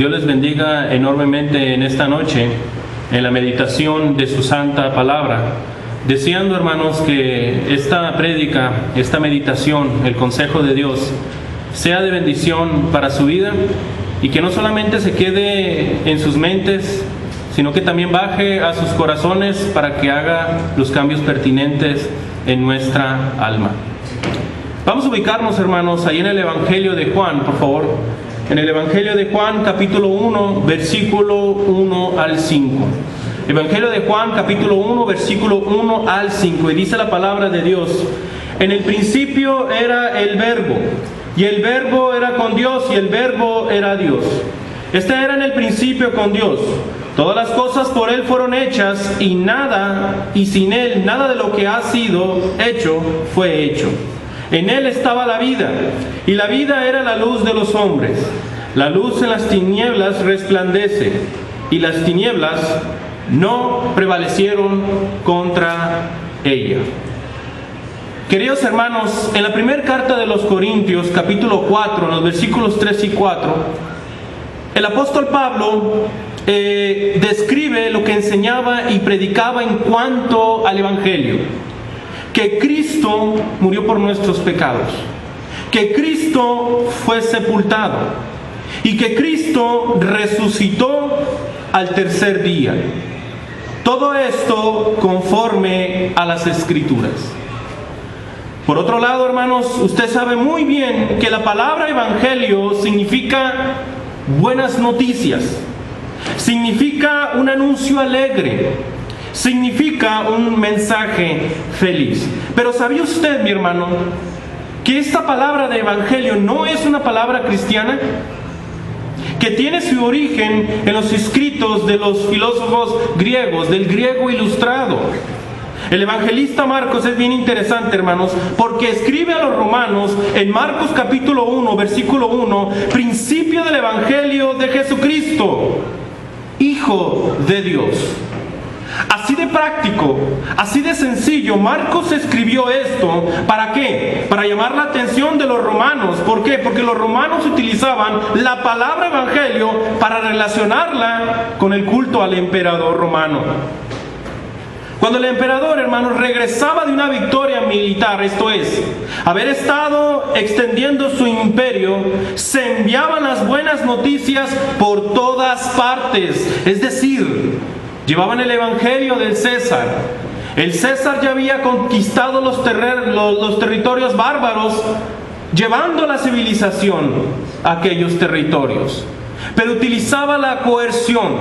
Dios les bendiga enormemente en esta noche, en la meditación de su santa palabra. Deseando, hermanos, que esta prédica, esta meditación, el consejo de Dios, sea de bendición para su vida y que no solamente se quede en sus mentes, sino que también baje a sus corazones para que haga los cambios pertinentes en nuestra alma. Vamos a ubicarnos, hermanos, ahí en el Evangelio de Juan, por favor. En el Evangelio de Juan, capítulo 1, versículo 1 al 5. Evangelio de Juan, capítulo 1, versículo 1 al 5. Y dice la palabra de Dios: en el principio era el Verbo, y el Verbo era con Dios, y el Verbo era Dios. Este era en el principio con Dios. Todas las cosas por Él fueron hechas, y sin Él nada de lo que ha sido hecho fue hecho. En Él estaba la vida, y la vida era la luz de los hombres. La luz en las tinieblas resplandece, y las tinieblas no prevalecieron contra ella. Queridos hermanos, en la primera carta de los Corintios, capítulo 4, en los versículos 3 y 4, el apóstol Pablo describe lo que enseñaba y predicaba en cuanto al Evangelio. Que Cristo murió por nuestros pecados, que Cristo fue sepultado y que Cristo resucitó al tercer día. Todo esto conforme a las Escrituras. Por otro lado, hermanos, usted sabe muy bien que la palabra evangelio significa buenas noticias, significa un anuncio alegre, significa un mensaje feliz. Pero ¿sabía usted, mi hermano, que esta palabra de evangelio no es una palabra cristiana? Que tiene su origen en los escritos de los filósofos griegos, del griego ilustrado. El evangelista Marcos es bien interesante, hermanos, porque escribe a los romanos en Marcos capítulo 1, versículo 1, principio del evangelio de Jesucristo, Hijo de Dios. Así de práctico, así de sencillo, Marcos escribió esto. ¿Para qué? Para llamar la atención de los romanos. ¿Por qué? Porque los romanos utilizaban la palabra evangelio para relacionarla con el culto al emperador romano. Cuando el emperador, hermanos, regresaba de una victoria militar, esto es, haber estado extendiendo su imperio, se enviaban las buenas noticias por todas partes. Es decir, llevaban el evangelio del César. El César ya había conquistado los territorios bárbaros, llevando la civilización a aquellos territorios. Pero utilizaba la coerción,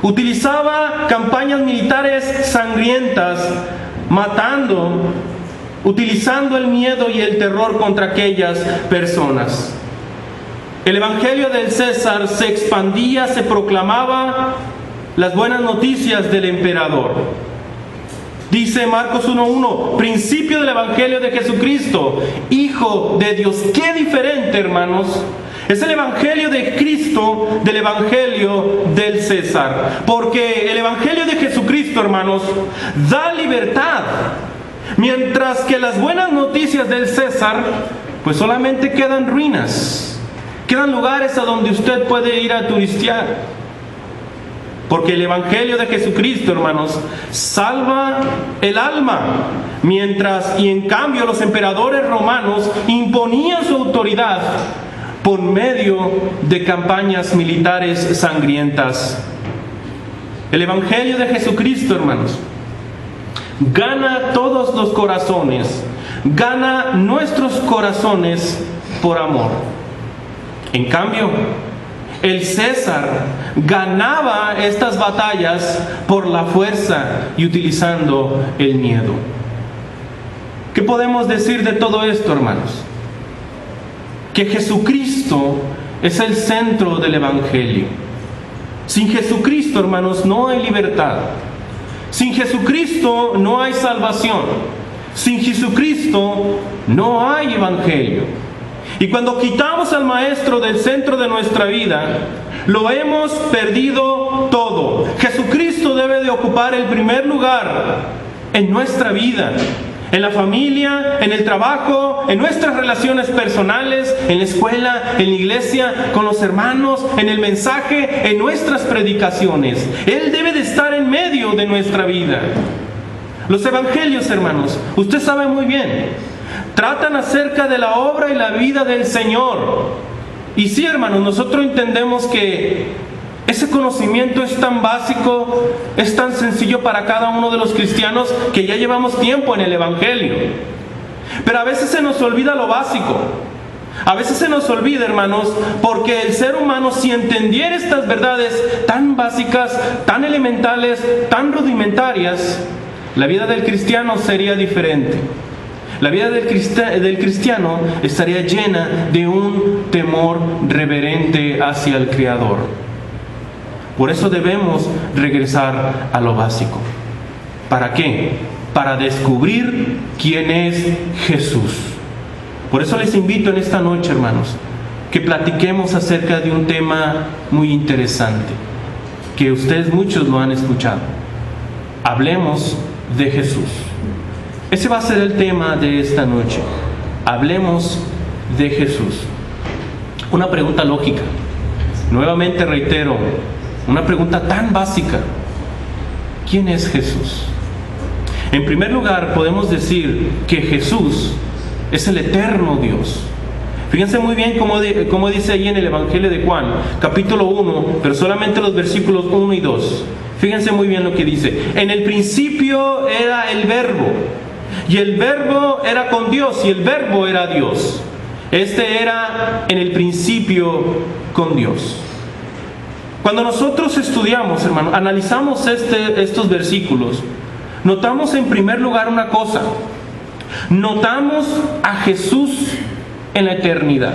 utilizaba campañas militares sangrientas, matando, utilizando el miedo y el terror contra aquellas personas. El evangelio del César se expandía, se proclamaba las buenas noticias del emperador. Dice Marcos 1:1, principio del evangelio de Jesucristo, Hijo de Dios. Qué diferente, hermanos, es el evangelio de Cristo del evangelio del César. Porque el evangelio de Jesucristo, hermanos, da libertad, mientras que las buenas noticias del César pues solamente quedan ruinas, quedan lugares a donde usted puede ir a turistear. Porque el evangelio de Jesucristo, hermanos, salva el alma, mientras y en cambio los emperadores romanos imponían su autoridad por medio de campañas militares sangrientas. El evangelio de Jesucristo, hermanos, gana todos los corazones, gana nuestros corazones por amor. En cambio, el César ganaba estas batallas por la fuerza y utilizando el miedo. ¿Qué podemos decir de todo esto, hermanos? Que Jesucristo es el centro del evangelio. Sin Jesucristo, hermanos, no hay libertad. Sin Jesucristo no hay salvación. Sin Jesucristo no hay evangelio. Y cuando quitamos al Maestro del centro de nuestra vida, lo hemos perdido todo. Jesucristo debe de ocupar el primer lugar en nuestra vida, En la familia, en el trabajo, en nuestras relaciones personales, en la escuela, en la iglesia, con los hermanos, en el mensaje, en nuestras predicaciones. Él debe de estar en medio de nuestra vida. Los evangelios, hermanos, usted sabe muy bien, tratan acerca de la obra y la vida del Señor. Y sí, hermanos, nosotros entendemos que ese conocimiento es tan básico, es tan sencillo para cada uno de los cristianos que ya llevamos tiempo en el Evangelio. Pero a veces se nos olvida lo básico. A veces se nos olvida, hermanos, porque el ser humano, si entendiera estas verdades tan básicas, tan elementales, tan rudimentarias, la vida del cristiano sería diferente. La vida del cristiano estaría llena de un temor reverente hacia el Creador. Por eso debemos regresar a lo básico. ¿Para qué? Para descubrir quién es Jesús. Por eso les invito en esta noche, hermanos, que platiquemos acerca de un tema muy interesante, que ustedes muchos lo han escuchado. Hablemos de Jesús. Ese va a ser el tema de esta noche. Hablemos de Jesús. Una pregunta lógica. Nuevamente reitero, una pregunta tan básica. ¿Quién es Jesús? En primer lugar, podemos decir que Jesús es el eterno Dios. Fíjense muy bien cómo dice ahí en el Evangelio de Juan, capítulo 1, pero solamente los versículos 1 y 2. Fíjense muy bien lo que dice. En el principio era el Verbo, y el Verbo era con Dios, y el Verbo era Dios. Este era en el principio con Dios. Cuando nosotros estudiamos, hermano, analizamos estos versículos, notamos en primer lugar una cosa. Notamos a Jesús en la eternidad.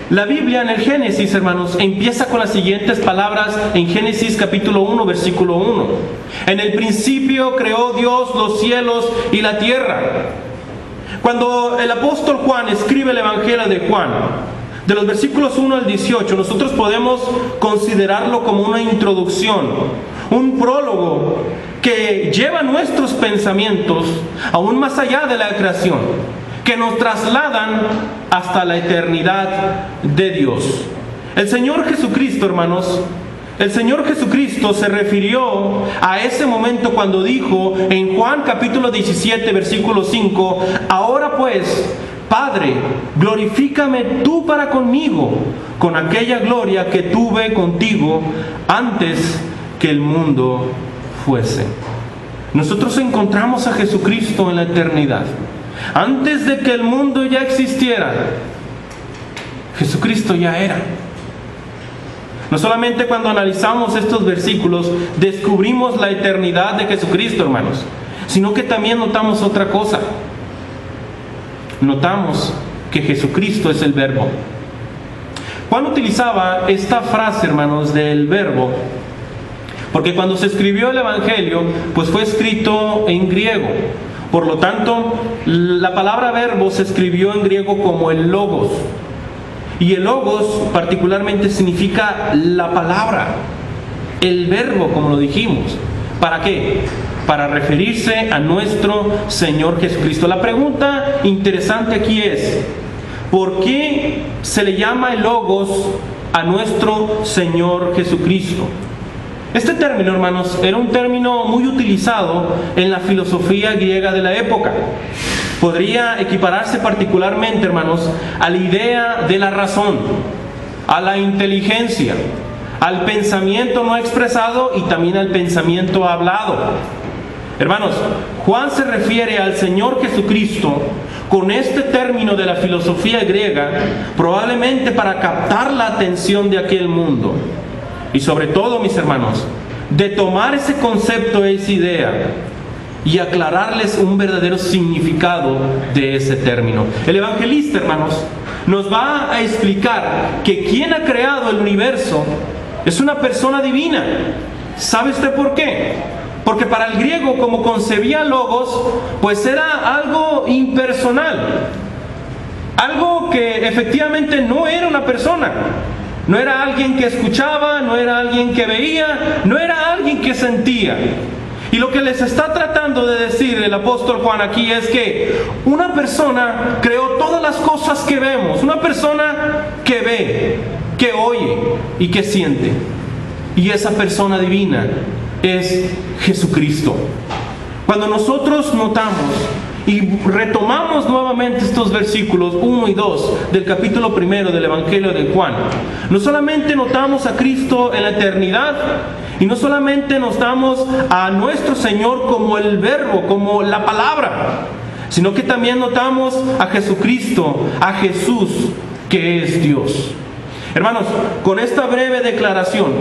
La Biblia en el Génesis, hermanos, empieza con las siguientes palabras en Génesis capítulo 1, versículo 1. En el principio creó Dios los cielos y la tierra. Cuando el apóstol Juan escribe el Evangelio de Juan, de los versículos 1 al 18, nosotros podemos considerarlo como una introducción, un prólogo que lleva nuestros pensamientos aún más allá de la creación, que nos trasladan hasta la eternidad de Dios. El Señor Jesucristo, hermanos, el Señor Jesucristo se refirió a ese momento cuando dijo en Juan capítulo 17, versículo 5, ahora pues, Padre, glorifícame tú para conmigo, con aquella gloria que tuve contigo antes que el mundo fuese. Nosotros encontramos a Jesucristo en la eternidad. Antes de que el mundo ya existiera, Jesucristo ya era. No solamente cuando analizamos estos versículos descubrimos la eternidad de Jesucristo, hermanos, sino que también notamos otra cosa. Notamos que Jesucristo es el Verbo. Juan utilizaba esta frase, hermanos, del Verbo, porque cuando se escribió el Evangelio, pues fue escrito en griego. Por lo tanto, la palabra verbo se escribió en griego como el logos. Y el logos particularmente significa la palabra, el verbo, como lo dijimos. ¿Para qué? Para referirse a nuestro Señor Jesucristo. La pregunta interesante aquí es, ¿por qué se le llama el logos a nuestro Señor Jesucristo? Este término, hermanos, era un término muy utilizado en la filosofía griega de la época. Podría equipararse particularmente, hermanos, a la idea de la razón, a la inteligencia, al pensamiento no expresado y también al pensamiento hablado. Hermanos, Juan se refiere al Señor Jesucristo con este término de la filosofía griega, probablemente para captar la atención de aquel mundo. Y sobre todo, mis hermanos, de tomar ese concepto, esa idea, y aclararles un verdadero significado de ese término. El evangelista, hermanos, nos va a explicar que quien ha creado el universo es una persona divina. ¿Sabe usted por qué? Porque para el griego, como concebía logos, pues era algo impersonal, algo que efectivamente no era una persona. No era alguien que escuchaba, no era alguien que veía, no era alguien que sentía. Y lo que les está tratando de decir el apóstol Juan aquí es que una persona creó todas las cosas que vemos. Una persona que ve, que oye y que siente. Y esa persona divina es Jesucristo. Cuando nosotros notamos y retomamos nuevamente estos versículos 1 y 2 del capítulo 1 del Evangelio de Juan, no solamente notamos a Cristo en la eternidad, y no solamente notamos a nuestro Señor como el Verbo, como la palabra, sino que también notamos a Jesucristo, a Jesús, que es Dios. Hermanos, con esta breve declaración,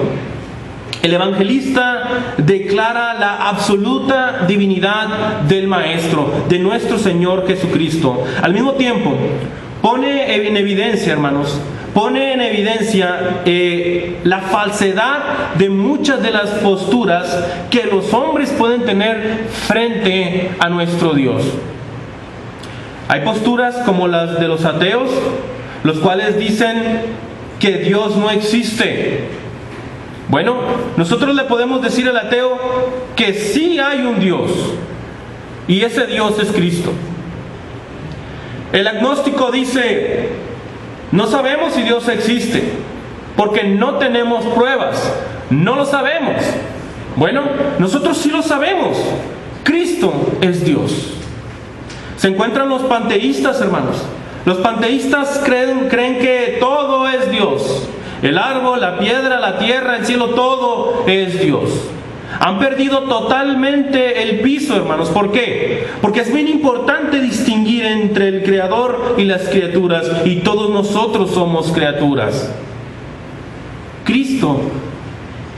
el evangelista declara la absoluta divinidad del Maestro, de nuestro Señor Jesucristo. Al mismo tiempo, pone en evidencia, hermanos, la falsedad de muchas de las posturas que los hombres pueden tener frente a nuestro Dios. Hay posturas como las de los ateos, los cuales dicen que Dios no existe. Bueno, nosotros le podemos decir al ateo que sí hay un Dios, y ese Dios es Cristo. El agnóstico dice: no sabemos si Dios existe, porque no tenemos pruebas, no lo sabemos. Bueno, nosotros sí lo sabemos, Cristo es Dios. Se encuentran los panteístas, hermanos. Los panteístas creen que todo es Dios. El árbol, la piedra, la tierra, el cielo, todo es Dios. Han perdido totalmente el piso, hermanos. ¿Por qué? Porque es bien importante distinguir entre el Creador y las criaturas, y todos nosotros somos criaturas. Cristo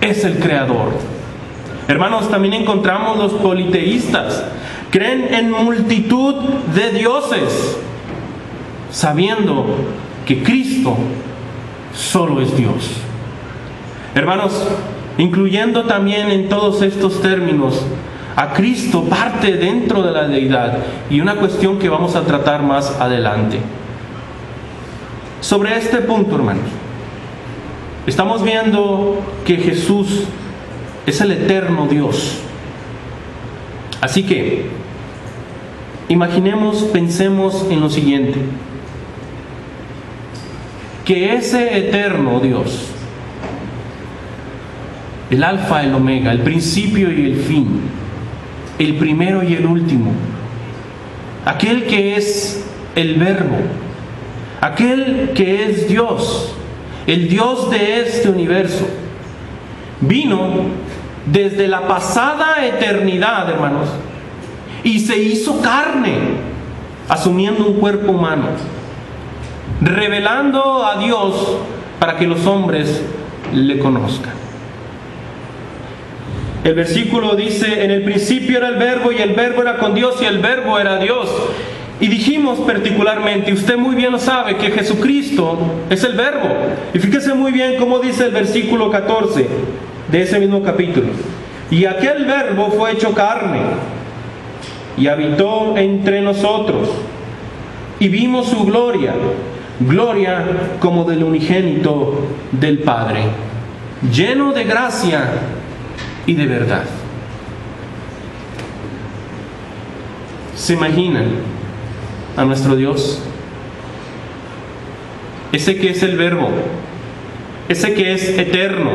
es el Creador. Hermanos, también encontramos los politeístas. Creen en multitud de dioses, sabiendo que Cristo solo es Dios. Hermanos, incluyendo también en todos estos términos a Cristo, parte dentro de la deidad, y una cuestión que vamos a tratar más adelante. Sobre este punto, hermanos, estamos viendo que Jesús es el eterno Dios. Así que imaginemos, pensemos en lo siguiente: que ese eterno Dios, el alfa, el omega, el principio y el fin, el primero y el último, aquel que es el Verbo, aquel que es Dios, el Dios de este universo, vino desde la pasada eternidad, hermanos, y se hizo carne, asumiendo un cuerpo humano, revelando a Dios para que los hombres le conozcan. El versículo dice: en el principio era el Verbo, y el Verbo era con Dios, y el Verbo era Dios. Y dijimos particularmente, y usted muy bien lo sabe, que Jesucristo es el Verbo. Y fíjese muy bien cómo dice el versículo 14 de ese mismo capítulo: y aquel Verbo fue hecho carne y habitó entre nosotros, y vimos su gloria, gloria como del unigénito del Padre, lleno de gracia y de verdad. ¿Se imaginan a nuestro Dios? Ese que es el Verbo, ese que es eterno,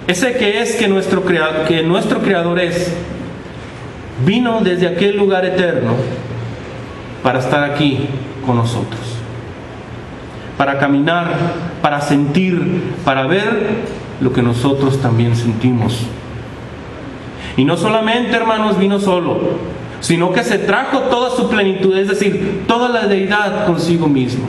ese que es que nuestro Creador es, vino desde aquel lugar eterno para estar aquí con nosotros, para caminar, para sentir, para ver lo que nosotros también sentimos. Y no solamente, hermanos, vino solo, sino que se trajo toda su plenitud, es decir, toda la deidad consigo misma.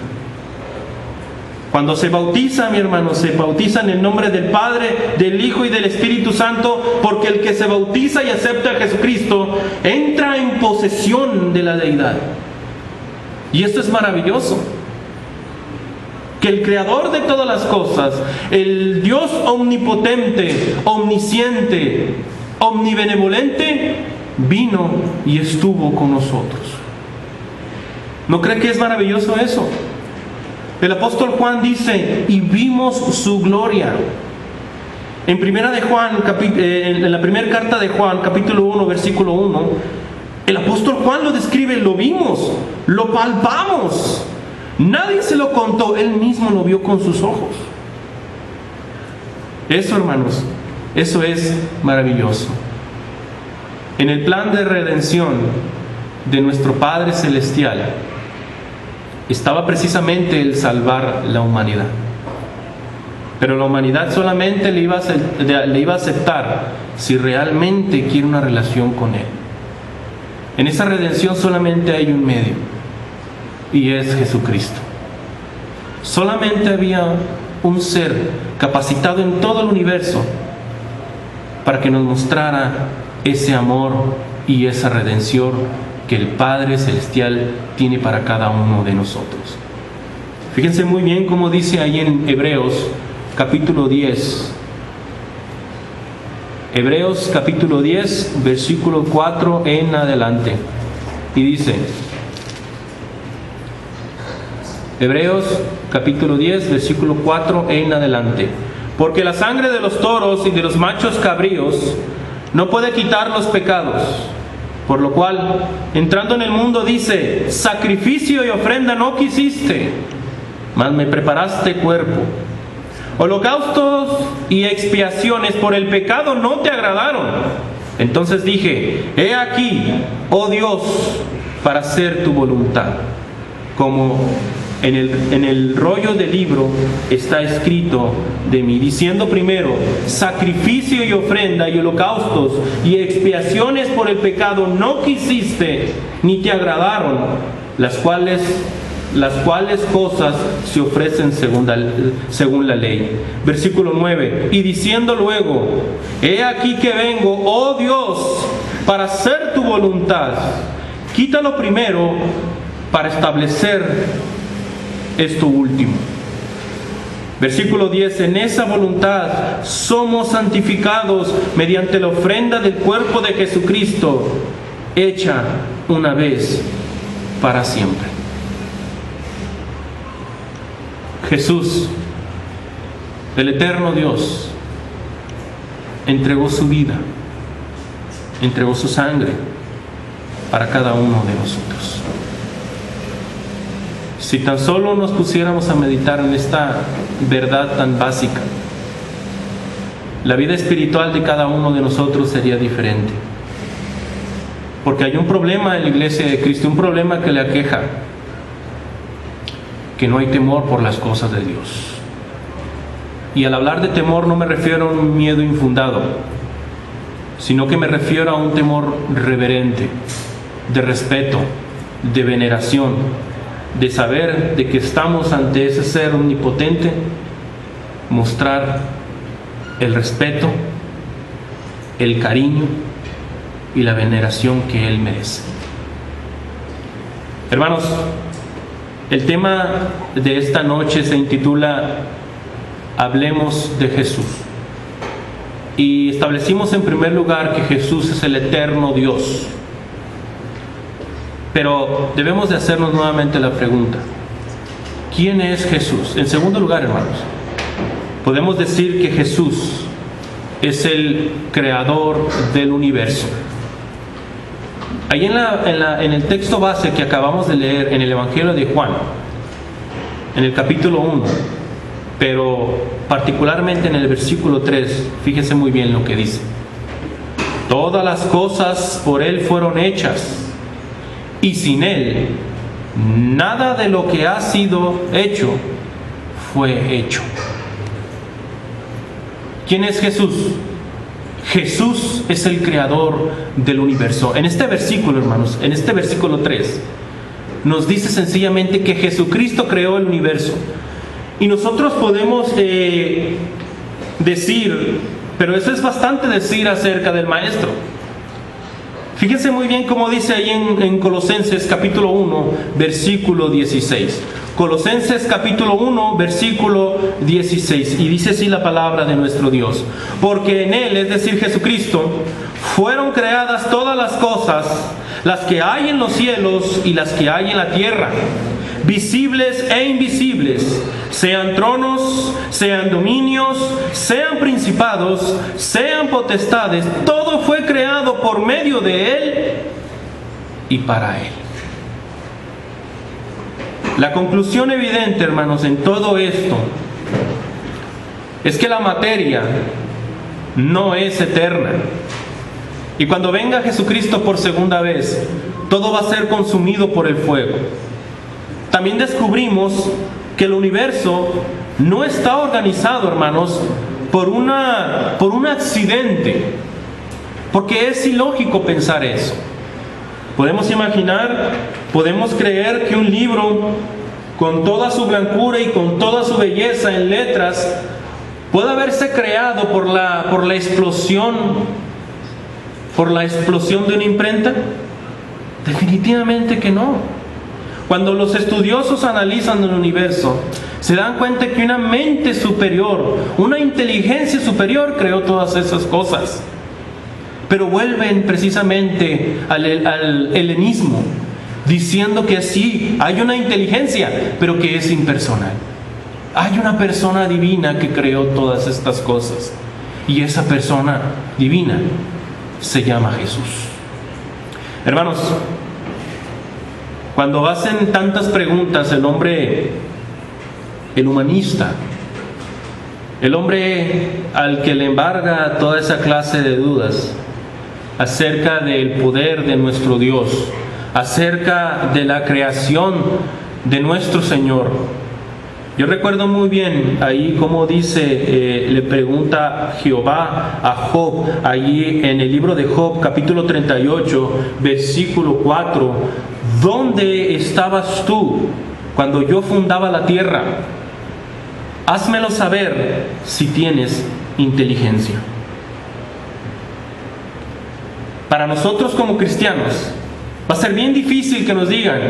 Cuando se bautiza, mi hermano, se bautiza en el nombre del Padre, del Hijo y del Espíritu Santo, porque el que se bautiza y acepta a Jesucristo entra en posesión de la deidad. Y esto es maravilloso, que el Creador de todas las cosas, el Dios omnipotente, omnisciente, omnibenevolente, vino y estuvo con nosotros. ¿No cree que es maravilloso eso? El apóstol Juan dice: y vimos su gloria. En primera de Juan, en la primera carta de Juan, capítulo 1, versículo 1, el apóstol Juan lo describe: lo vimos, lo palpamos. Nadie se lo contó, él mismo lo vio con sus ojos. Eso, hermanos, eso es maravilloso. En el plan de redención de nuestro Padre Celestial estaba precisamente el salvar la humanidad. Pero la humanidad solamente le iba a aceptar si realmente quiere una relación con Él. En esa redención solamente hay un medio, y es Jesucristo. Solamente había un ser capacitado en todo el universo para que nos mostrara ese amor y esa redención que el Padre Celestial tiene para cada uno de nosotros. Fíjense muy bien cómo dice ahí en Hebreos capítulo 10. Hebreos capítulo 10, versículo 4 en adelante. Y dice, Hebreos capítulo 10, versículo 4 en adelante: porque la sangre de los toros y de los machos cabríos no puede quitar los pecados, por lo cual, entrando en el mundo, dice: sacrificio y ofrenda no quisiste, mas me preparaste cuerpo. Holocaustos y expiaciones por el pecado no te agradaron. Entonces dije: he aquí, oh Dios, para hacer tu voluntad. Como en el rollo del libro está escrito de mí, diciendo primero: sacrificio y ofrenda y holocaustos y expiaciones por el pecado no quisiste, ni te agradaron, las cuales cosas se ofrecen según la ley. Versículo 9: y diciendo luego: he aquí que vengo, oh Dios, para hacer tu voluntad. Quítalo primero para establecer esto último. Versículo 10: en esa voluntad somos santificados mediante la ofrenda del cuerpo de Jesucristo, hecha una vez para siempre. Jesús, el eterno Dios, entregó su vida, entregó su sangre para cada uno de nosotros. Si tan solo nos pusiéramos a meditar en esta verdad tan básica, la vida espiritual de cada uno de nosotros sería diferente. Porque hay un problema en la iglesia de Cristo, un problema que le aqueja: que no hay temor por las cosas de Dios. Y al hablar de temor no me refiero a un miedo infundado, sino que me refiero a un temor reverente, de respeto, de veneración, de saber de que estamos ante ese ser omnipotente, mostrar el respeto, el cariño y la veneración que Él merece. Hermanos, el tema de esta noche se intitula Hablemos de Jesús. Y establecimos en primer lugar que Jesús es el eterno Dios. Pero debemos de hacernos nuevamente la pregunta: ¿quién es Jesús? En segundo lugar, hermanos, podemos decir que Jesús es el creador del universo. Ahí en el texto base que acabamos de leer en el Evangelio de Juan, en el capítulo 1, pero particularmente en el versículo 3, fíjese muy bien lo que dice: todas las cosas por Él fueron hechas, y sin Él nada de lo que ha sido hecho fue hecho. ¿Quién es Jesús? Jesús es el creador del universo. En este versículo, hermanos, en este versículo 3, nos dice sencillamente que Jesucristo creó el universo. Y nosotros podemos decir, pero eso es bastante decir acerca del Maestro. Fíjense muy bien cómo dice ahí en Colosenses capítulo 1, versículo 16. Colosenses capítulo 1, versículo 16. Y dice así la palabra de nuestro Dios: porque en Él, es decir, Jesucristo, fueron creadas todas las cosas, las que hay en los cielos y las que hay en la tierra, visibles e invisibles, sean tronos, sean dominios, sean principados, sean potestades, todo fue creado por medio de Él y para Él. La conclusión evidente, hermanos, en todo esto es que la materia no es eterna. Y cuando venga Jesucristo por segunda vez, todo va a ser consumido por el fuego. También descubrimos que el universo no está organizado, hermanos, por un accidente, porque es ilógico pensar eso. Podemos imaginar, podemos creer que un libro con toda su blancura y con toda su belleza en letras puede haberse creado por la explosión de una imprenta. Definitivamente que no. Cuando los estudiosos analizan el universo, se dan cuenta que una mente superior, una inteligencia superior creó todas esas cosas. Pero vuelven precisamente al helenismo, diciendo que sí, hay una inteligencia, pero que es impersonal. Hay una persona divina que creó todas estas cosas, y esa persona divina se llama Jesús. Hermanos, cuando hacen tantas preguntas el humanista, el hombre al que le embarga toda esa clase de dudas acerca del poder de nuestro Dios, acerca de la creación de nuestro Señor. Yo recuerdo muy bien ahí como dice, le pregunta Jehová a Job, allí en el libro de Job, capítulo 38, versículo 4, ¿dónde estabas tú cuando yo fundaba la tierra? Házmelo saber si tienes inteligencia. Para nosotros como cristianos va a ser bien difícil que nos digan,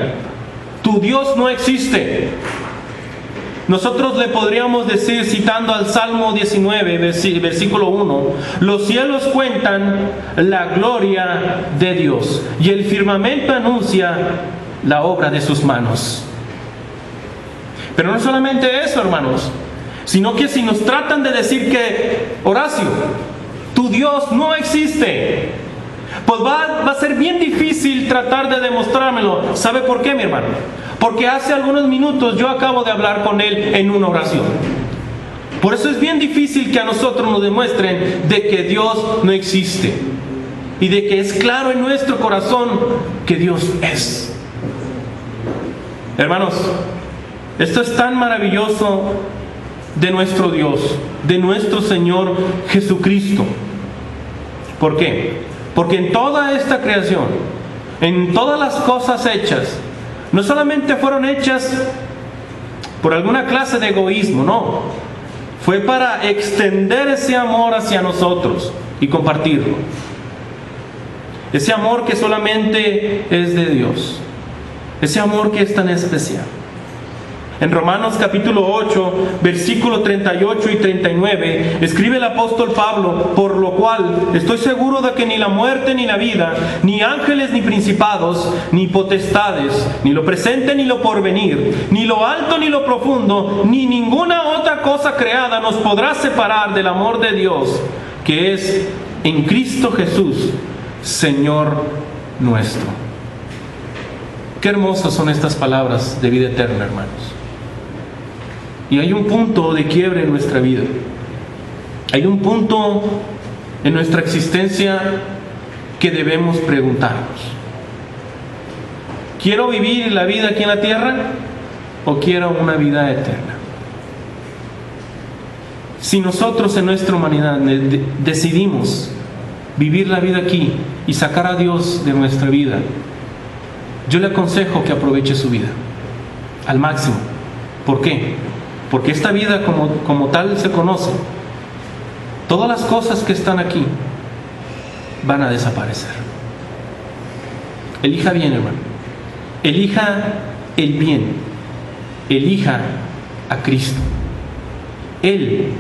tu Dios no existe. Nosotros le podríamos decir, citando al Salmo 19, versículo 1, los cielos cuentan la gloria de Dios y el firmamento anuncia la obra de sus manos. Pero no solamente eso, hermanos, sino que si nos tratan de decir que, Horacio, tu Dios no existe, pues va a ser bien difícil tratar de demostrármelo. ¿Sabe por qué, mi hermano? Porque hace algunos minutos yo acabo de hablar con él en una oración. Por eso es bien difícil que a nosotros nos demuestren de que Dios no existe y de que es claro en nuestro corazón que Dios es. Hermanos, esto es tan maravilloso de nuestro Dios, de nuestro Señor Jesucristo. ¿Por qué? Porque en toda esta creación, en todas las cosas hechas, no solamente fueron hechas por alguna clase de egoísmo, no. Fue para extender ese amor hacia nosotros y compartirlo. Ese amor que solamente es de Dios. Ese amor que es tan especial. En Romanos capítulo 8, versículo 38 y 39, escribe el apóstol Pablo, por lo cual estoy seguro de que ni la muerte ni la vida, ni ángeles ni principados, ni potestades, ni lo presente ni lo porvenir, ni lo alto ni lo profundo, ni ninguna otra cosa creada nos podrá separar del amor de Dios, que es en Cristo Jesús, Señor nuestro. Qué hermosas son estas palabras de vida eterna, hermanos. Y hay un punto de quiebre en nuestra vida. Hay un punto en nuestra existencia que debemos preguntarnos. ¿Quiero vivir la vida aquí en la tierra o quiero una vida eterna? Si nosotros en nuestra humanidad decidimos vivir la vida aquí y sacar a Dios de nuestra vida, yo le aconsejo que aproveche su vida al máximo. ¿Por qué? Porque esta vida como tal se conoce. Todas las cosas que están aquí van a desaparecer. Elija bien, hermano. Elija el bien. Elija a Cristo. Él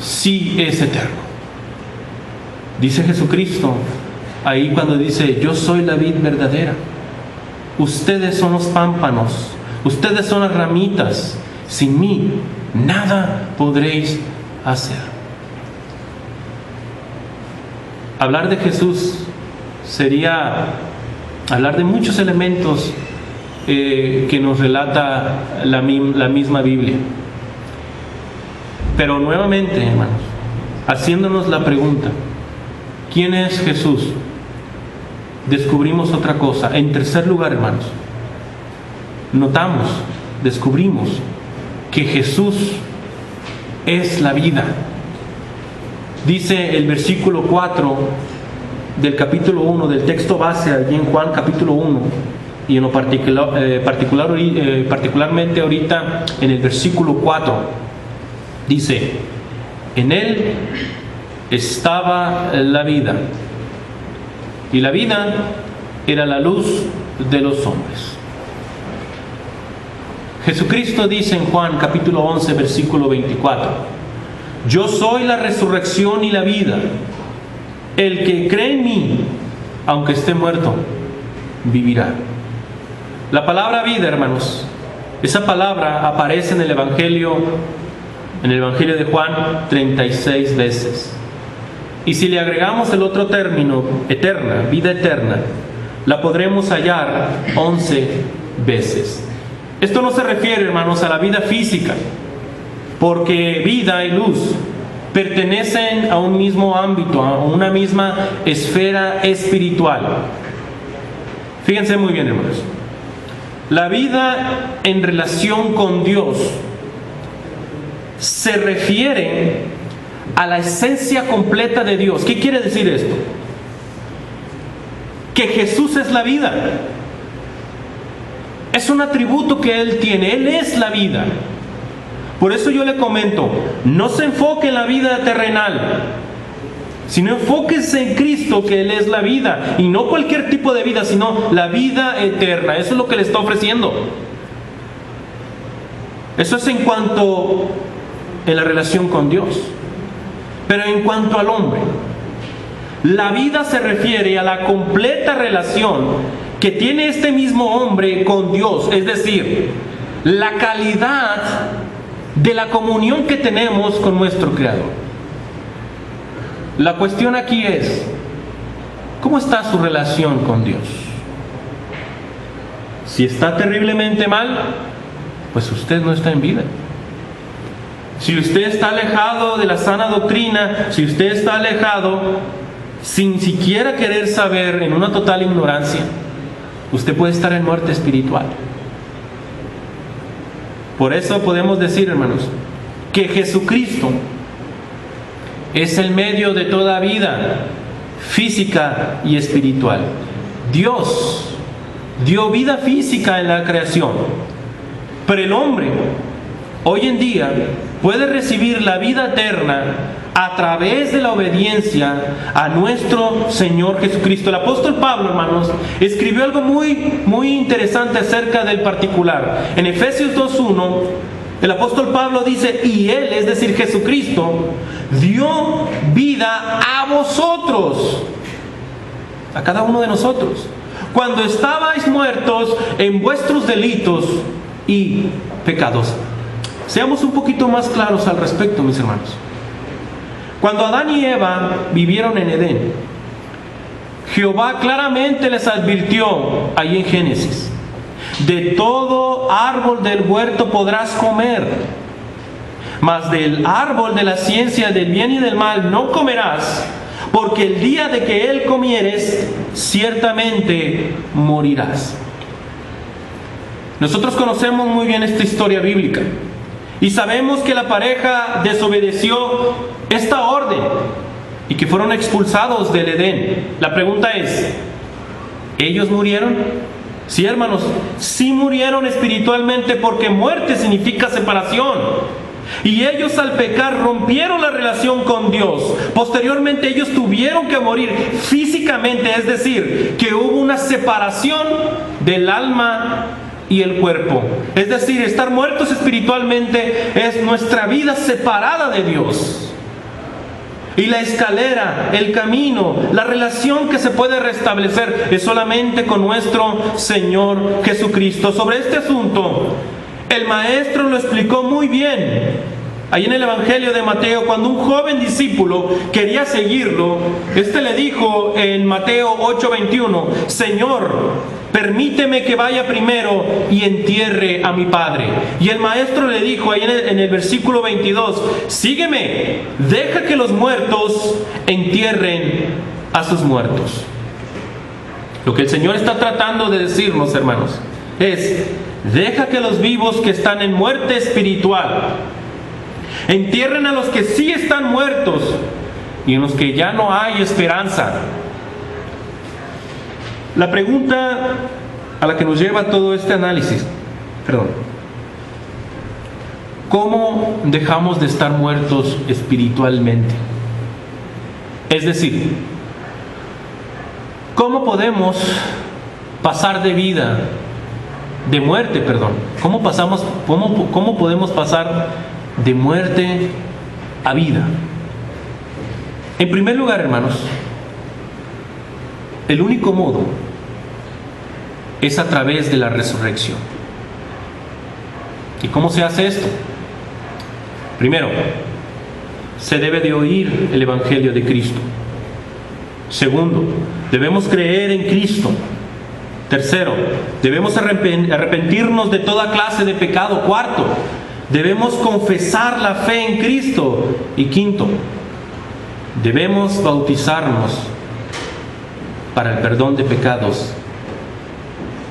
sí es eterno. Dice Jesucristo ahí cuando dice, yo soy la vid verdadera. Ustedes son los pámpanos. Ustedes son las ramitas. Sin mí, nada podréis hacer. Hablar de Jesús sería hablar de muchos elementos que nos relata la misma Biblia. Pero nuevamente, hermanos, haciéndonos la pregunta, ¿quién es Jesús? Descubrimos otra cosa. En tercer lugar, hermanos, descubrimos que Jesús es la vida. Dice el versículo 4 del capítulo 1, del texto base allí en Juan capítulo 1, y en lo particularmente ahorita en el versículo 4, dice: en Él estaba la vida, y la vida era la luz de los hombres. Jesucristo dice en Juan capítulo 11 versículo 24: yo soy la resurrección y la vida. El que cree en mí, aunque esté muerto, vivirá. La palabra vida, hermanos, esa palabra aparece en el Evangelio de Juan 36 veces. Y si le agregamos el otro término, eterna, vida eterna, la podremos hallar 11 veces. Esto no se refiere, hermanos, a la vida física, porque vida y luz pertenecen a un mismo ámbito, a una misma esfera espiritual. Fíjense muy bien, hermanos. La vida en relación con Dios se refiere a la esencia completa de Dios. ¿Qué quiere decir esto? Que Jesús es la vida. Es un atributo que Él tiene. Él es la vida. Por eso yo le comento, no se enfoque en la vida terrenal, sino enfóquese en Cristo, que Él es la vida, y no cualquier tipo de vida, sino la vida eterna. Eso es lo que le está ofreciendo. Eso es en cuanto en la relación con Dios. Pero en cuanto al hombre, la vida se refiere a la completa relación que tiene este mismo hombre con Dios, es decir, la calidad de la comunión que tenemos con nuestro Creador. La cuestión aquí es, ¿cómo está su relación con Dios? Si está terriblemente mal, pues usted no está en vida. Si usted está alejado de la sana doctrina, si usted está alejado sin siquiera querer saber, en una total ignorancia, usted puede estar en muerte espiritual. Por eso podemos decir, hermanos, que Jesucristo es el medio de toda vida física y espiritual. Dios dio vida física en la creación, pero el hombre hoy en día puede recibir la vida eterna a través de la obediencia a nuestro Señor Jesucristo. El apóstol Pablo, hermanos, escribió algo muy interesante acerca del particular. En Efesios 2:1, el apóstol Pablo dice: y Él, es decir, Jesucristo, dio vida a vosotros, a cada uno de nosotros, cuando estabais muertos en vuestros delitos y pecados. Seamos un poquito más claros al respecto, mis hermanos. Cuando Adán y Eva vivieron en Edén, Jehová claramente les advirtió ahí en Génesis: de todo árbol del huerto podrás comer, mas del árbol de la ciencia del bien y del mal no comerás, porque el día de que él comieres, ciertamente morirás. Nosotros conocemos muy bien esta historia bíblica y sabemos que la pareja desobedeció esta orden y que fueron expulsados del Edén. La pregunta es, ¿ellos murieron? Sí, hermanos, sí murieron espiritualmente, porque muerte significa separación. Y ellos, al pecar, rompieron la relación con Dios. Posteriormente ellos tuvieron que morir físicamente, es decir, que hubo una separación del alma y el cuerpo. Es decir, estar muertos espiritualmente es nuestra vida separada de Dios. Y la escalera, el camino, la relación que se puede restablecer es solamente con nuestro Señor Jesucristo. Sobre este asunto, el Maestro lo explicó muy bien. Ahí en el Evangelio de Mateo, cuando un joven discípulo quería seguirlo, le dijo en Mateo 8:21, Señor, permíteme que vaya primero y entierre a mi padre. Y el Maestro le dijo ahí en el versículo 22, sígueme, deja que los muertos entierren a sus muertos. Lo que el Señor está tratando de decirnos, hermanos, es, deja que los vivos que están en muerte espiritual entierren a los que sí están muertos y en los que ya no hay esperanza. La pregunta a la que nos lleva todo este análisis, ¿cómo dejamos de estar muertos espiritualmente? Es decir, ¿cómo podemos pasar de vida, de muerte, ¿Cómo podemos pasar de muerte a vida? En primer lugar, hermanos, el único modo es a través de la resurrección. ¿Y cómo se hace esto? Primero, se debe de oír el Evangelio de Cristo. Segundo, debemos creer en Cristo. Tercero, debemos arrepentirnos de toda clase de pecado. Cuarto, debemos confesar la fe en Cristo. Y quinto, debemos bautizarnos para el perdón de pecados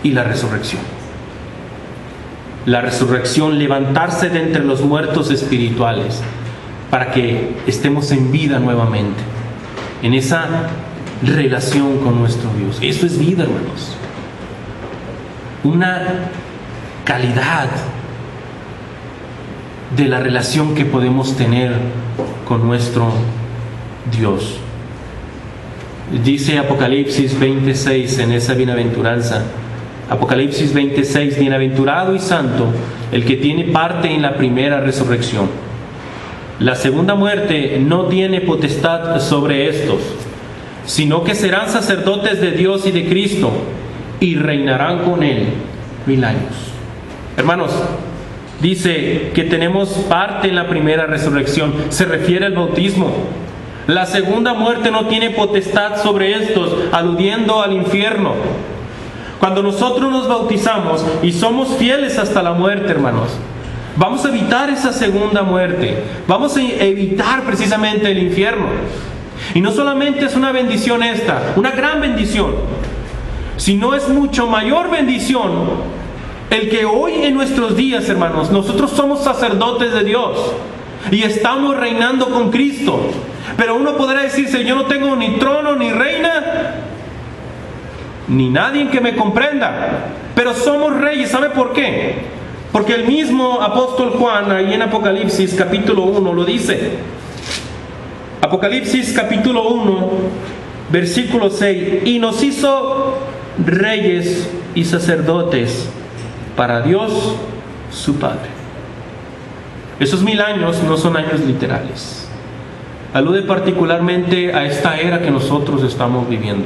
y la resurrección. La resurrección, levantarse de entre los muertos espirituales para que estemos en vida nuevamente, en esa relación con nuestro Dios. Eso es vida, hermanos. Una calidad de la relación que podemos tener con nuestro Dios. Dice Apocalipsis 26 en esa bienaventuranza. Apocalipsis 26, bienaventurado y santo el que tiene parte en la primera resurrección. La segunda muerte no tiene potestad sobre estos, sino que serán sacerdotes de Dios y de Cristo y reinarán con Él 1000 años. Hermanos, dice que tenemos parte en la primera resurrección. Se refiere al bautismo. La segunda muerte no tiene potestad sobre estos, aludiendo al infierno. Cuando nosotros nos bautizamos y somos fieles hasta la muerte, hermanos, vamos a evitar esa segunda muerte. Vamos a evitar precisamente el infierno. Y no solamente es una bendición esta, una gran bendición, sino es mucho mayor bendición el que hoy en nuestros días, hermanos, nosotros somos sacerdotes de Dios y estamos reinando con Cristo. Pero uno podrá decirse, yo no tengo ni trono, ni reina, ni nadie que me comprenda, pero somos reyes. ¿Sabe por qué? Porque el mismo apóstol Juan, ahí en Apocalipsis capítulo 1, lo dice. Apocalipsis capítulo 1, versículo 6, y nos hizo reyes y sacerdotes para Dios su Padre. Esos 1000 años no son años literales. Alude particularmente a esta era que nosotros estamos viviendo,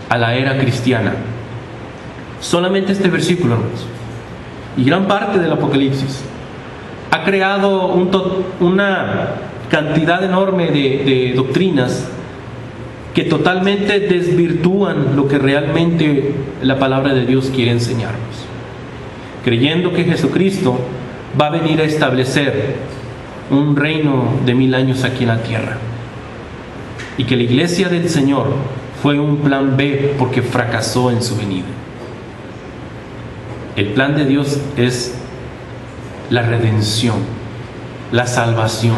a la era cristiana. Solamente este versículo, hermanos, y gran parte del Apocalipsis ha creado una cantidad enorme de doctrinas que totalmente desvirtúan lo que realmente la palabra de Dios quiere enseñarnos, creyendo que Jesucristo va a venir a establecer un reino de 1000 años aquí en la tierra, y que la iglesia del Señor fue un plan B porque fracasó en su venida. El plan de Dios es la redención, la salvación,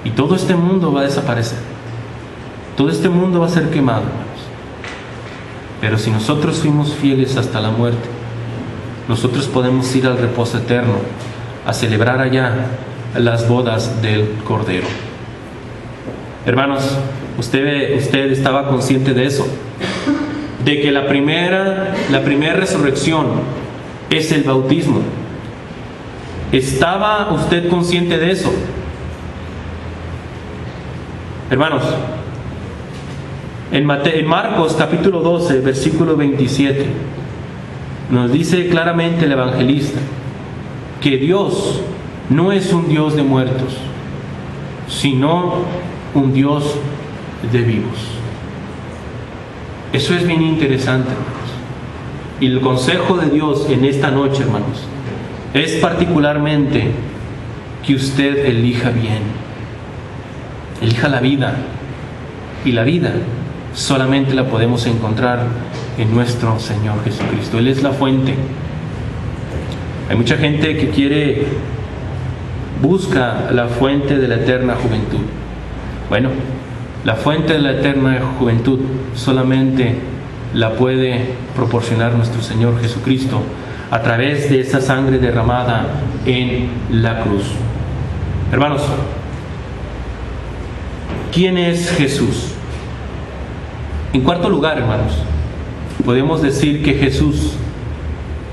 y todo este mundo va a desaparecer, todo este mundo va a ser quemado, hermanos. Pero si nosotros fuimos fieles hasta la muerte, nosotros podemos ir al reposo eterno, a celebrar allá las bodas del Cordero. Hermanos, usted estaba consciente de eso, de que la primera resurrección es el bautismo. ¿Estaba usted consciente de eso? Hermanos, en Marcos capítulo 12, versículo 27, nos dice claramente el evangelista que Dios no es un Dios de muertos, sino un Dios de vivos. Eso es bien interesante, hermanos. Y el consejo de Dios en esta noche, hermanos, es particularmente que usted elija bien. Elija la vida. Y la vida solamente la podemos encontrar en nuestro Señor Jesucristo. Él es la fuente. Hay mucha gente que busca la fuente de la eterna juventud. Bueno, la fuente de la eterna juventud solamente la puede proporcionar nuestro Señor Jesucristo a través de esa sangre derramada en la cruz. Hermanos, ¿quién es Jesús? En cuarto lugar, hermanos, podemos decir que Jesús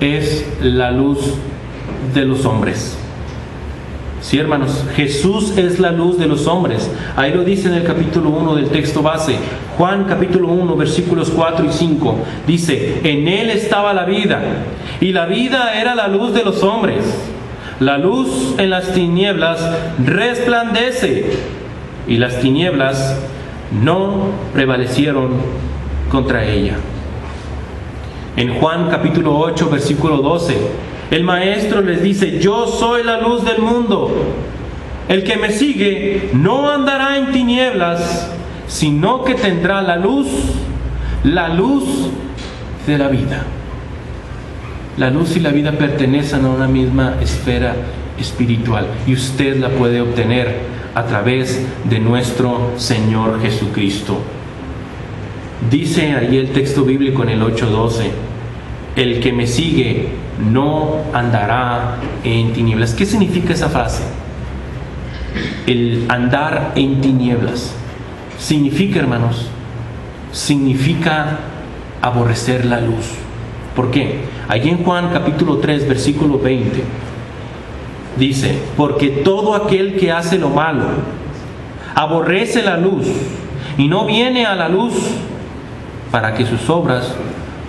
es la luz de los hombres. Sí, hermanos, Jesús es la luz de los hombres. Ahí lo dice en el capítulo 1 del texto base. Juan capítulo 1, versículos 4 y 5. Dice, en Él estaba la vida, y la vida era la luz de los hombres. La luz en las tinieblas resplandece, y las tinieblas no prevalecieron contra ella. En Juan capítulo 8, versículo 12, el Maestro les dice, yo soy la luz del mundo. El que me sigue no andará en tinieblas, sino que tendrá la luz de la vida. La luz y la vida pertenecen a una misma esfera espiritual y usted la puede obtener a través de nuestro Señor Jesucristo. Dice ahí el texto bíblico en el 8:12, el que me sigue no andará en tinieblas. ¿Qué significa esa frase? El andar en tinieblas significa, hermanos, significa aborrecer la luz. ¿Por qué? Allí en Juan capítulo 3, versículo 20, dice, porque todo aquel que hace lo malo aborrece la luz y no viene a la luz para que sus obras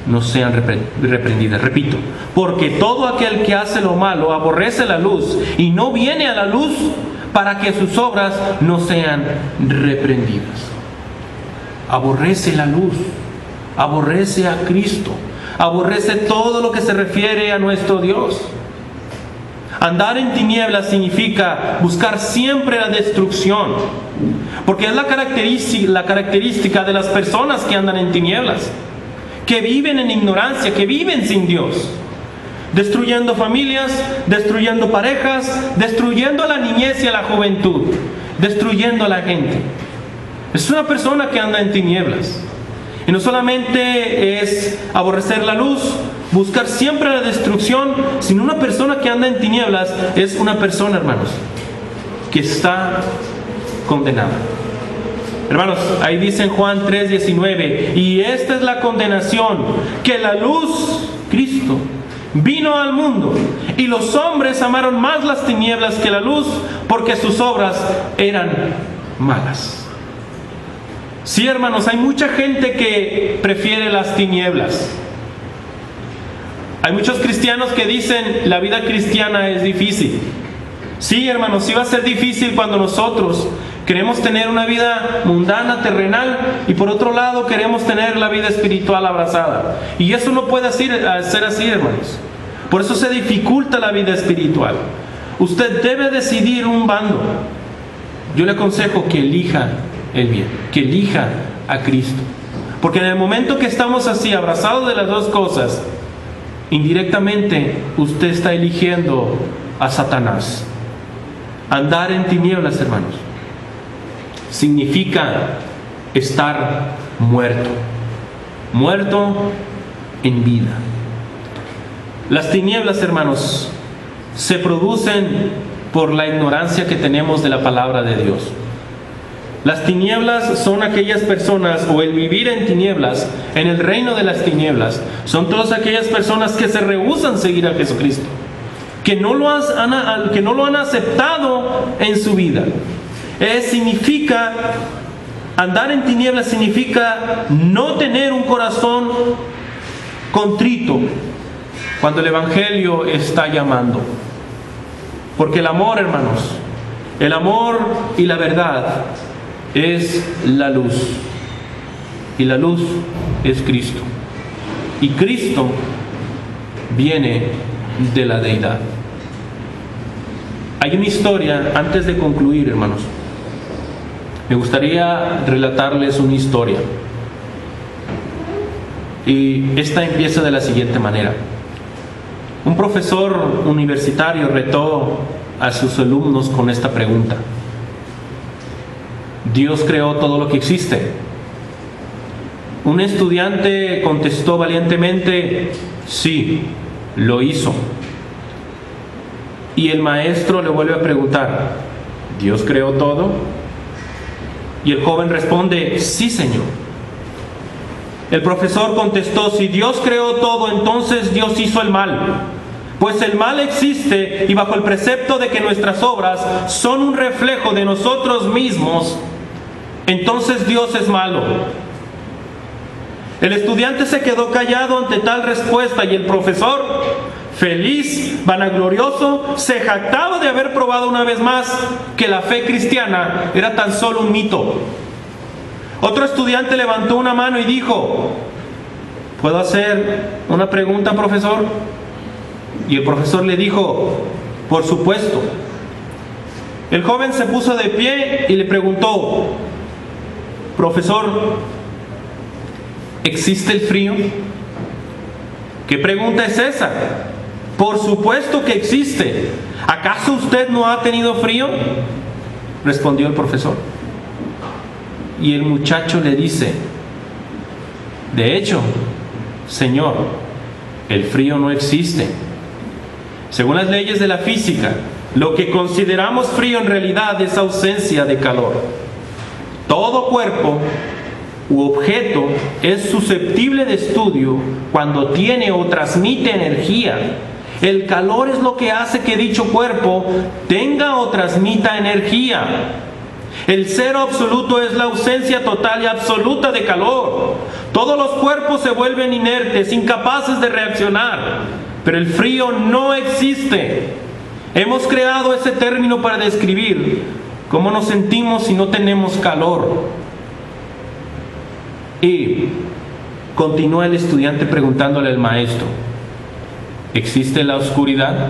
no sean reprendidas. Repito, porque todo aquel que hace lo malo aborrece la luz y no viene a la luz para que sus obras no sean reprendidas. Aborrece la luz, aborrece a Cristo, aborrece todo lo que se refiere a nuestro Dios. Andar en tinieblas significa buscar siempre la destrucción, porque es la característica de las personas que andan en tinieblas, que viven en ignorancia, que viven sin Dios, destruyendo familias, destruyendo parejas, destruyendo a la niñez y a la juventud, destruyendo a la gente. Es una persona que anda en tinieblas. Y no solamente es aborrecer la luz, buscar siempre la destrucción, sino una persona que anda en tinieblas es una persona, hermanos, que está condenada. Hermanos, ahí dice en Juan 3:19, y esta es la condenación, que la luz, Cristo, vino al mundo, y los hombres amaron más las tinieblas que la luz, porque sus obras eran malas. Sí, hermanos, hay mucha gente que prefiere las tinieblas. Hay muchos cristianos que dicen, la vida cristiana es difícil. Sí, hermanos, sí va a ser difícil cuando nosotros queremos tener una vida mundana, terrenal, y por otro lado queremos tener la vida espiritual abrazada. Y eso no puede ser así, hermanos. Por eso se dificulta la vida espiritual. Usted debe decidir un bando. Yo le aconsejo que elija el bien, que elija a Cristo. Porque en el momento que estamos así, abrazados de las dos cosas, indirectamente usted está eligiendo a Satanás. Andar en tinieblas, hermanos, significa estar muerto, muerto en vida. Las tinieblas, hermanos, se producen por la ignorancia que tenemos de la palabra de Dios. Las tinieblas son aquellas personas, o el vivir en tinieblas, en el reino de las tinieblas, son todas aquellas personas que se rehúsan seguir a Jesucristo, que no lo han aceptado en su vida. Significa Andar en tinieblas significa no tener un corazón contrito cuando el Evangelio está llamando. Porque el amor, hermanos, el amor y la verdad es la luz. Y la luz es Cristo. Y Cristo viene de la deidad. Hay una historia, antes de concluir, hermanos. Me gustaría relatarles una historia. Y esta empieza de la siguiente manera. Un profesor universitario retó a sus alumnos con esta pregunta: ¿Dios creó todo lo que existe? Un estudiante contestó valientemente: sí, lo hizo. Y el maestro le vuelve a preguntar: ¿Dios creó todo? Y el joven responde: sí, Señor. El profesor contestó: si Dios creó todo, entonces Dios hizo el mal. Pues el mal existe, y bajo el precepto de que nuestras obras son un reflejo de nosotros mismos, entonces Dios es malo. El estudiante se quedó callado ante tal respuesta, y el profesor, feliz, vanaglorioso, se jactaba de haber probado una vez más que la fe cristiana era tan solo un mito. Otro estudiante levantó una mano y dijo: ¿puedo hacer una pregunta, profesor? Y el profesor le dijo: por supuesto. El joven se puso de pie y le preguntó: profesor, ¿existe el frío? ¿Qué pregunta es esa? Por supuesto que existe. ¿Acaso usted no ha tenido frío? Respondió el profesor. Y el muchacho le dice: de hecho, señor, el frío no existe. Según las leyes de la física, lo que consideramos frío en realidad es ausencia de calor. Todo cuerpo u objeto es susceptible de estudio cuando tiene o transmite energía. El calor es lo que hace que dicho cuerpo tenga o transmita energía. El cero absoluto es la ausencia total y absoluta de calor. Todos los cuerpos se vuelven inertes, incapaces de reaccionar, pero el frío no existe. Hemos creado ese término para describir cómo nos sentimos si no tenemos calor. Y continúa el estudiante preguntándole al maestro: ¿existe la oscuridad?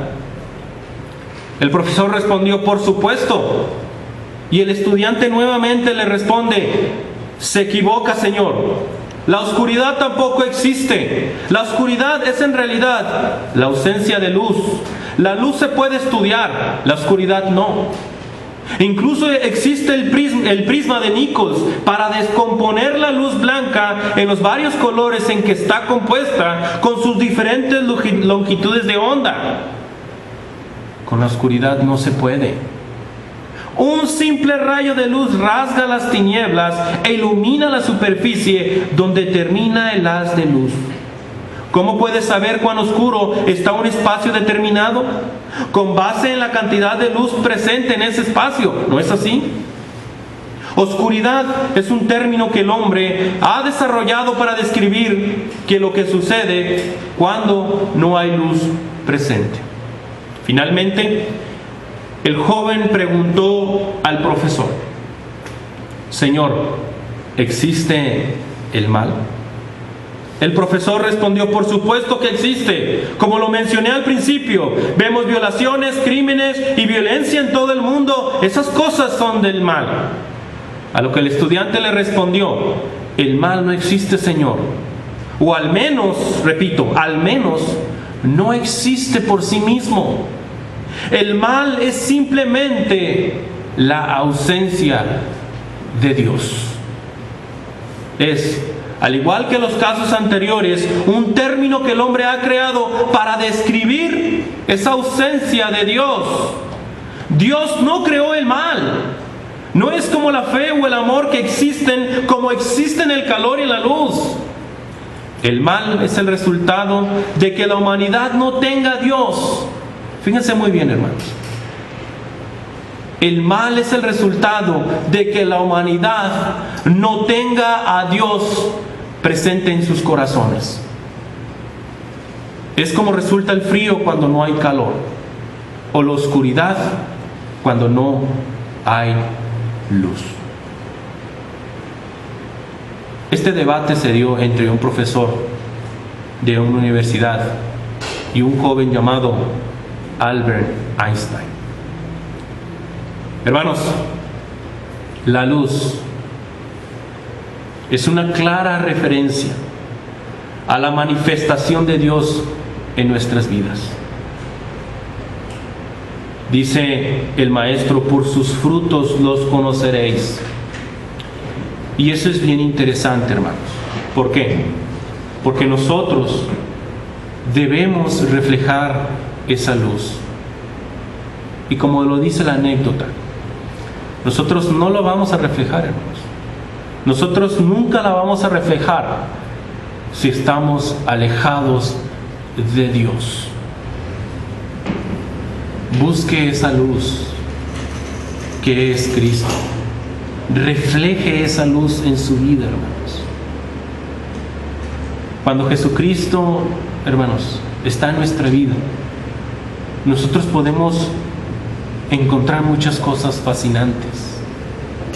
El profesor respondió: por supuesto. Y el estudiante nuevamente le responde: se equivoca, señor. La oscuridad tampoco existe. La oscuridad es en realidad la ausencia de luz. La luz se puede estudiar, la oscuridad no. Incluso existe el prisma de Nichols para descomponer la luz blanca en los varios colores en que está compuesta, con sus diferentes longitudes de onda. Con la oscuridad no se puede. Un simple rayo de luz rasga las tinieblas e ilumina la superficie donde termina el haz de luz. ¿Cómo puedes saber cuán oscuro está un espacio determinado? Con base en la cantidad de luz presente en ese espacio, ¿no es así? Oscuridad es un término que el hombre ha desarrollado para describir lo que sucede cuando no hay luz presente. Finalmente, el joven preguntó al profesor: Señor, ¿existe el mal? El profesor respondió: por supuesto que existe. Como lo mencioné al principio, vemos violaciones, crímenes y violencia en todo el mundo. Esas cosas son del mal. A lo que el estudiante le respondió: el mal no existe, señor. O al menos, repito, al menos no existe por sí mismo. El mal es simplemente la ausencia de Dios. Es, al igual que los casos anteriores, un término que el hombre ha creado para describir esa ausencia de Dios. Dios no creó el mal. No es como la fe o el amor que existen, como existen el calor y la luz. El mal es el resultado de que la humanidad no tenga a Dios. Fíjense muy bien, hermanos. El mal es el resultado de que la humanidad no tenga a Dios presente en sus corazones. Es como resulta el frío cuando no hay calor, o la oscuridad cuando no hay luz. Este debate se dio entre un profesor de una universidad y un joven llamado Albert Einstein. Hermanos, la luz es una clara referencia a la manifestación de Dios en nuestras vidas. Dice el maestro: por sus frutos los conoceréis. Y eso es bien interesante, hermanos. ¿Por qué? Porque nosotros debemos reflejar esa luz. Y como lo dice la anécdota, nosotros no lo vamos a reflejar, hermanos. Nosotros nunca la vamos a reflejar si estamos alejados de Dios. Busque esa luz que es Cristo. Refleje esa luz en su vida, hermanos. Cuando Jesucristo, hermanos, está en nuestra vida, nosotros podemos encontrar muchas cosas fascinantes.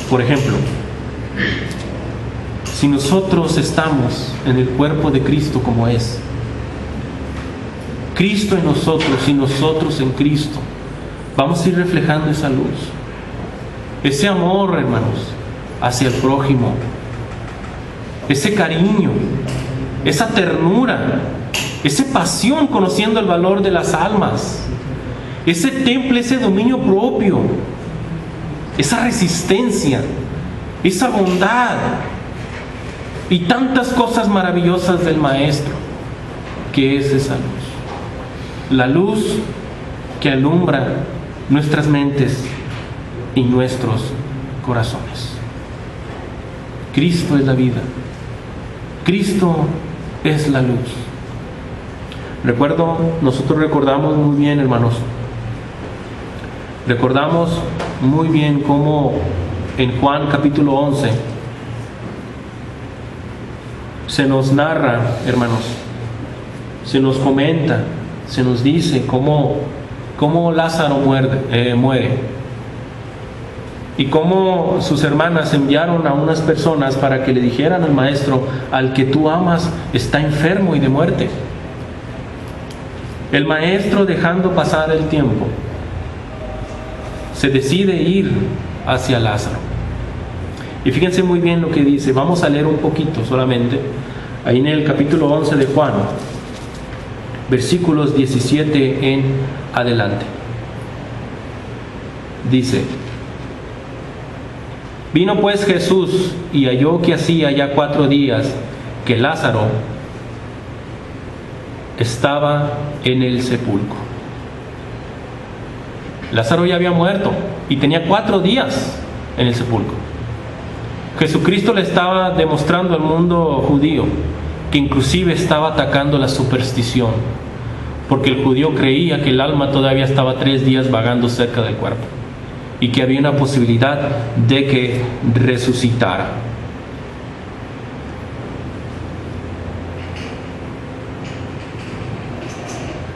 Por ejemplo, si nosotros estamos en el cuerpo de Cristo como es, Cristo en nosotros y nosotros en Cristo, vamos a ir reflejando esa luz, ese amor, hermanos, hacia el prójimo, ese cariño, esa ternura, esa pasión conociendo el valor de las almas, ese temple, ese dominio propio, esa resistencia, esa bondad y tantas cosas maravillosas del Maestro, que es esa luz. La luz que alumbra nuestras mentes y nuestros corazones. Cristo es la vida. Cristo es la luz. Nosotros recordamos muy bien, hermanos, recordamos muy bien cómo en Juan capítulo 11 se nos narra, hermanos, se nos comenta, se nos dice cómo Lázaro muere y cómo sus hermanas enviaron a unas personas para que le dijeran al Maestro: al que tú amas está enfermo y de muerte. El Maestro, dejando pasar el tiempo, se decide ir hacia Lázaro. Y fíjense muy bien lo que dice. Vamos a leer un poquito solamente ahí en el capítulo 11 de Juan, versículos 17 en adelante. Dice: vino pues Jesús y halló que hacía ya 4 días que Lázaro estaba en el sepulcro. Lázaro ya había muerto y tenía 4 días en el sepulcro. Jesucristo le estaba demostrando al mundo judío que inclusive estaba atacando la superstición, porque el judío creía que el alma todavía estaba 3 días vagando cerca del cuerpo y que había una posibilidad de que resucitara.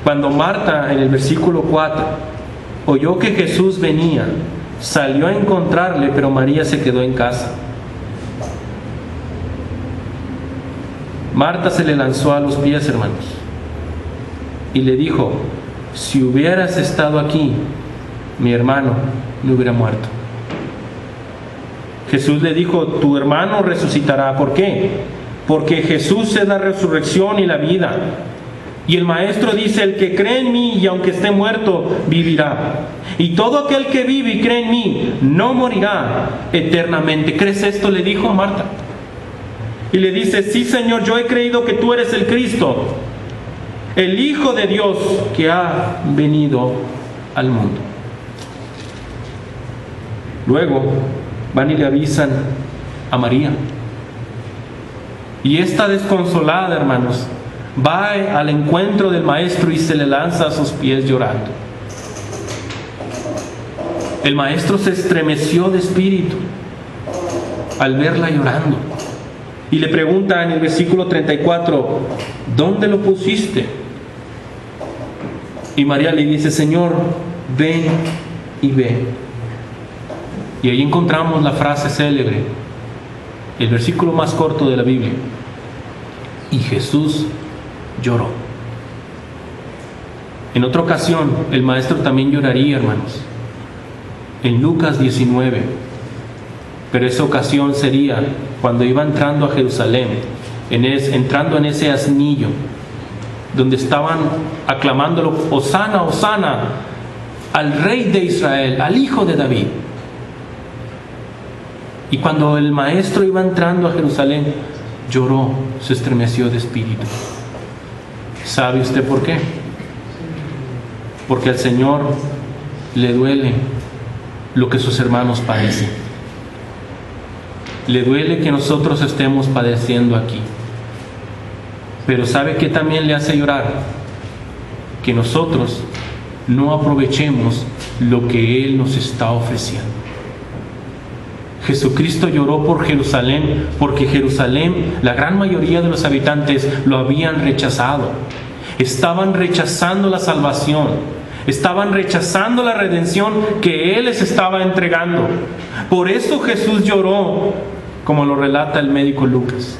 Cuando Marta, en el versículo 4, oyó que Jesús venía, salió a encontrarle, pero María se quedó en casa. Marta se le lanzó a los pies, hermanos, y le dijo: si hubieras estado aquí, mi hermano no hubiera muerto. Jesús le dijo: tu hermano resucitará. ¿Por qué? Porque Jesús es la resurrección y la vida. Y el Maestro dice: el que cree en mí, y aunque esté muerto, vivirá. Y todo aquel que vive y cree en mí, no morirá eternamente. ¿Crees esto?, le dijo a Marta. Y le dice: sí, Señor, yo he creído que tú eres el Cristo, el Hijo de Dios que ha venido al mundo. Luego van y le avisan a María. Y esta desconsolada, hermanos, va al encuentro del Maestro y se le lanza a sus pies llorando. El maestro se estremeció de espíritu al verla llorando. Y le pregunta en el versículo 34, ¿dónde lo pusiste? Y María le dice, Señor, ven y ve. Y ahí encontramos la frase célebre, el versículo más corto de la Biblia. Y Jesús lloró. En otra ocasión, el maestro también lloraría, hermanos, en Lucas 19. Pero esa ocasión sería cuando iba entrando a Jerusalén, entrando en ese asnillo, donde estaban aclamándolo, Hosana, Hosana, al Rey de Israel, al Hijo de David. Y cuando el maestro iba entrando a Jerusalén, lloró, se estremeció de espíritu. ¿Sabe usted por qué? Porque al Señor le duele lo que sus hermanos padecen. Le duele que nosotros estemos padeciendo aquí. Pero ¿sabe qué también le hace llorar? Que nosotros no aprovechemos lo que Él nos está ofreciendo. Jesucristo lloró por Jerusalén, porque Jerusalén, la gran mayoría de los habitantes lo habían rechazado. Estaban rechazando la salvación, estaban rechazando la redención que Él les estaba entregando. Por eso Jesús lloró, como lo relata el médico Lucas.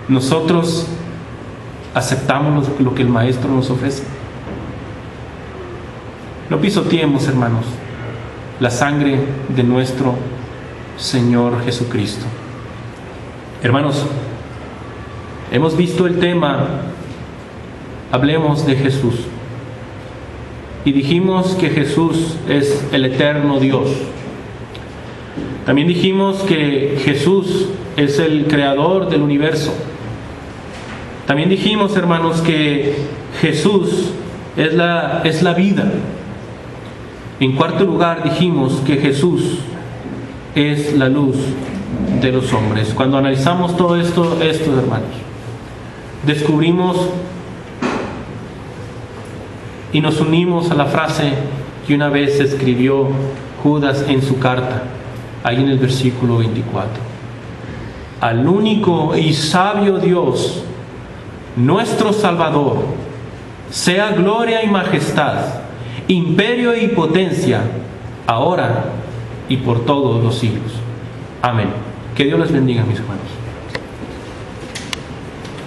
Nosotros aceptamos lo que el Maestro nos ofrece. No pisoteemos, hermanos, la sangre de nuestro Señor Jesucristo. Hermanos, hemos visto el tema, hablemos de Jesús. Y dijimos que Jesús es el eterno Dios. También dijimos que Jesús es el creador del universo. También dijimos, hermanos, que Jesús es la vida. En cuarto lugar, dijimos que Jesús es la luz de los hombres. Cuando analizamos todo esto, hermanos, descubrimos y nos unimos a la frase que una vez escribió Judas en su carta, ahí en el versículo 24. Al único y sabio Dios, nuestro Salvador, sea gloria y majestad, imperio y potencia, ahora y por todos los siglos. Amén. Que Dios les bendiga, mis hermanos.